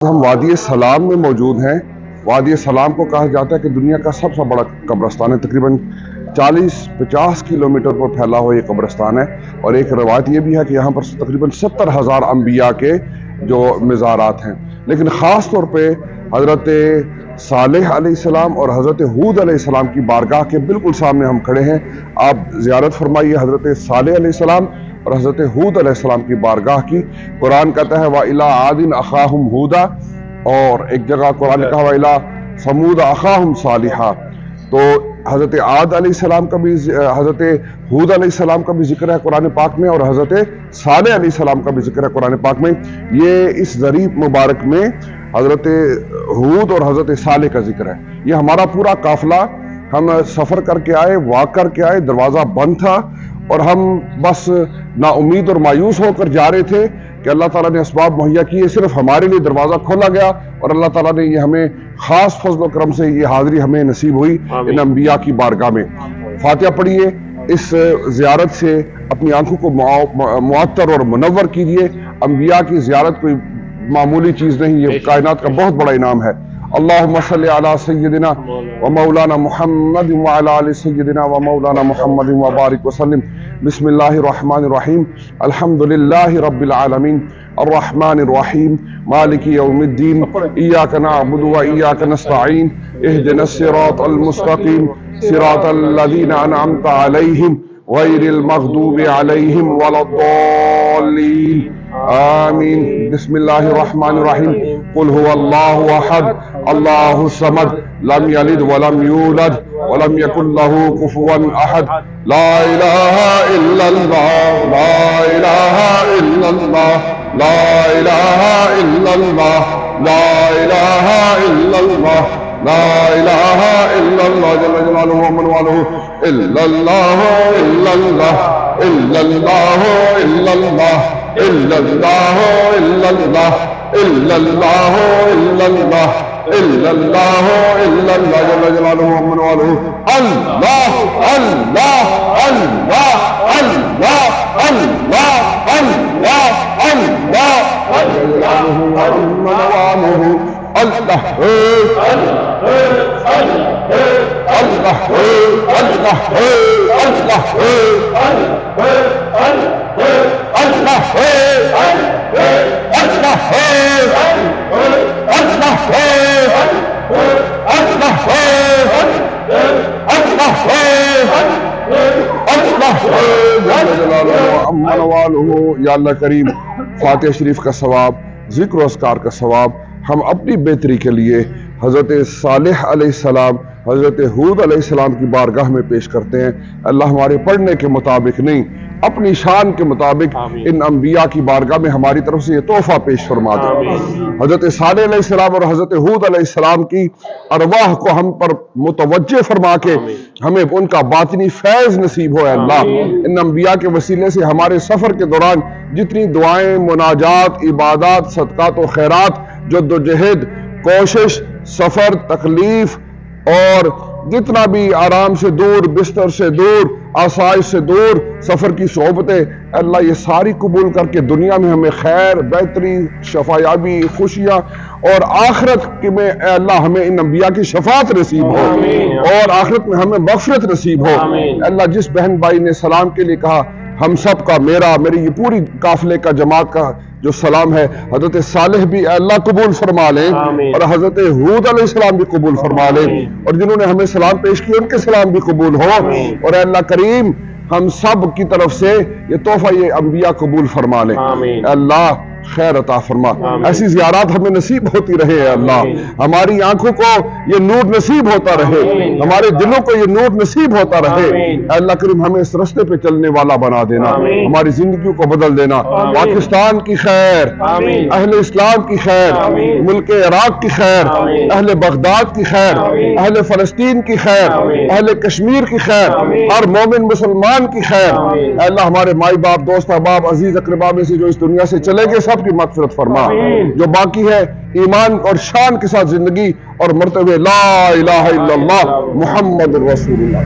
ہم وادی سلام میں موجود ہیں۔ وادی سلام کو کہا جاتا ہے کہ دنیا کا سب سے بڑا قبرستان ہے، تقریباً 40-50 کلومیٹر پر پھیلا ہوا یہ قبرستان ہے، اور ایک روایت یہ بھی ہے کہ یہاں پر تقریباً 70,000 انبیاء کے جو مزارات ہیں، لیکن خاص طور پہ حضرت صالح علیہ السلام اور حضرت ہود علیہ السلام کی بارگاہ کے بالکل سامنے ہم کھڑے ہیں۔ آپ زیارت فرمائیے حضرت صالح علیہ السلام اور حضرت ہود علیہ السلام کی بارگاہ کی۔ قرآن کہتا ہے وَإِلَىٰ عَادٍ أَخَاهُمْ هُودًا، اور ایک جگہ قرآن نے کہا وَإِلَىٰ ثَمُودَ أَخَاهُمْ صَالِحًا۔ تو حضرت عاد علیہ السلام کا بھی، حضرت ہود علیہ السلام کا بھی ذکر ہے قرآن پاک میں، اور حضرت صالح علیہ السلام کا بھی ذکر ہے قرآن پاک میں۔ یہ اس ظریف مبارک میں حضرت ہود اور حضرت صالح کا ذکر ہے۔ یہ ہمارا پورا قافلہ، ہم سفر کر کے آئے، واک کر کے آئے، دروازہ بند تھا، اور ہم بس نا امید اور مایوس ہو کر جا رہے تھے کہ اللہ تعالیٰ نے اسباب مہیا کیے، صرف ہمارے لیے دروازہ کھولا گیا، اور اللہ تعالیٰ نے یہ ہمیں خاص فضل و کرم سے یہ حاضری ہمیں نصیب ہوئی ان انبیاء کی بارگاہ میں۔ فاتحہ پڑھیے، اس زیارت سے اپنی آنکھوں کو معطر اور منور کیجیے۔ انبیاء کی زیارت کوئی معمولی چیز نہیں، یہ کائنات کا بہت بڑا انعام ہے۔ اللہم صلی علی سیدنا و مولانا محمد وعلی آل سیدنا و مولانا محمد وبارک وسلم۔ بسم اللہ الرحمن الرحیم، الحمدللہ رب العالمین، الرحمن الرحیم، مالک یوم الدین، ایاک نعبد و ایاک نستعین، اہدنا الصراط المستقیم، صراط الذین انعمت علیہم غیر المغضوب علیہم ولا الضالین، آمین۔ بسم اللہ الرحمن الرحیم، قل هو اللہ احد اللہ الصمد لم یلد ولم یولد ولم یکن له کفوا احد، لا الہ الا اللہ، لا الہ الا اللہ، لا الہ الا اللہ، لا الہ الا اللہ، لا الہ الا اللہ جل جلالہ ومن والہ، الا اللہ الا اللہ، الا اللہ الا اللہ، الا اللہ الا اللہ، الا اللہ الا اللہ، الا اللہ الا اللہ جل جلالہ ومن والہ، اللہ اللہ اللہ اللہ اللہ اللہ اللہ جل جلالہ ومن والہ، اللہ یا اللہ کریم، فاتحہ شریف کا ثواب، ذکر و اذکار کا ثواب ہم اپنی بہتری کے لیے حضرت صالح علیہ السلام، حضرت ہود علیہ السلام کی بارگاہ میں پیش کرتے ہیں۔ اللہ ہمارے پڑھنے کے مطابق نہیں، اپنی شان کے مطابق ان انبیاء کی بارگاہ میں ہماری طرف سے یہ تحفہ پیش فرما دے۔ حضرت صالح علیہ السلام اور حضرت ہود علیہ السلام کی ارواح کو ہم پر متوجہ فرما کے ہمیں ان کا باطنی فیض نصیب ہو۔ اللہ ان انبیاء کے وسیلے سے ہمارے سفر کے دوران جتنی دعائیں، مناجات، عبادات، صدقات و خیرات، جد و جہد، کوشش، سفر، تکلیف، اور جتنا بھی آرام سے دور، بستر سے دور، آسائش سے دور، سفر کی صحبتیں، اللہ یہ ساری قبول کر کے دنیا میں ہمیں خیر، بہتری، شفایابی، خوشیاں، اور آخرت میں اے اللہ ہمیں ان انبیاء کی شفاعت نصیب ہو، اور آخرت میں ہمیں مغفرت نصیب ہو۔ اللہ جس بہن بھائی نے سلام کے لیے کہا، ہم سب کا، میری یہ پوری قافلے کا، جماعت کا جو سلام ہے، حضرت صالح بھی اے اللہ قبول فرما لیں، اور حضرت ہود علیہ السلام بھی قبول فرما لیں، اور جنہوں نے ہمیں سلام پیش کیا ان کے سلام بھی قبول ہو، اور اے اللہ کریم ہم سب کی طرف سے یہ تحفہ یہ انبیاء قبول فرما لیں۔ اے اللہ خیر عطا فرما، ایسی زیارات ہمیں نصیب ہوتی رہے اے اللہ، ہماری آنکھوں کو یہ نور نصیب ہوتا رہے، ہمارے دلوں کو یہ نور نصیب ہوتا رہے۔ اے اللہ کریم ہمیں اس رستے پہ چلنے والا بنا دینا، ہماری زندگیوں کو بدل دینا۔ پاکستان کی خیر، اہل اسلام کی خیر، ملک عراق کی خیر، اہل بغداد کی خیر، اہل فلسطین کی خیر، اہل کشمیر کی خیر، ہر مومن مسلمان کی خیر۔ اے اللہ ہمارے مائی باپ، دوست احباب، عزیز اقربا میں سے جو اس دنیا سے چلے گئے سب کی مغفرت فرما، جو باقی ہے ایمان اور شان کے ساتھ زندگی اور مرتے ہوئے لا الہ الا اللہ محمد رسول اللہ۔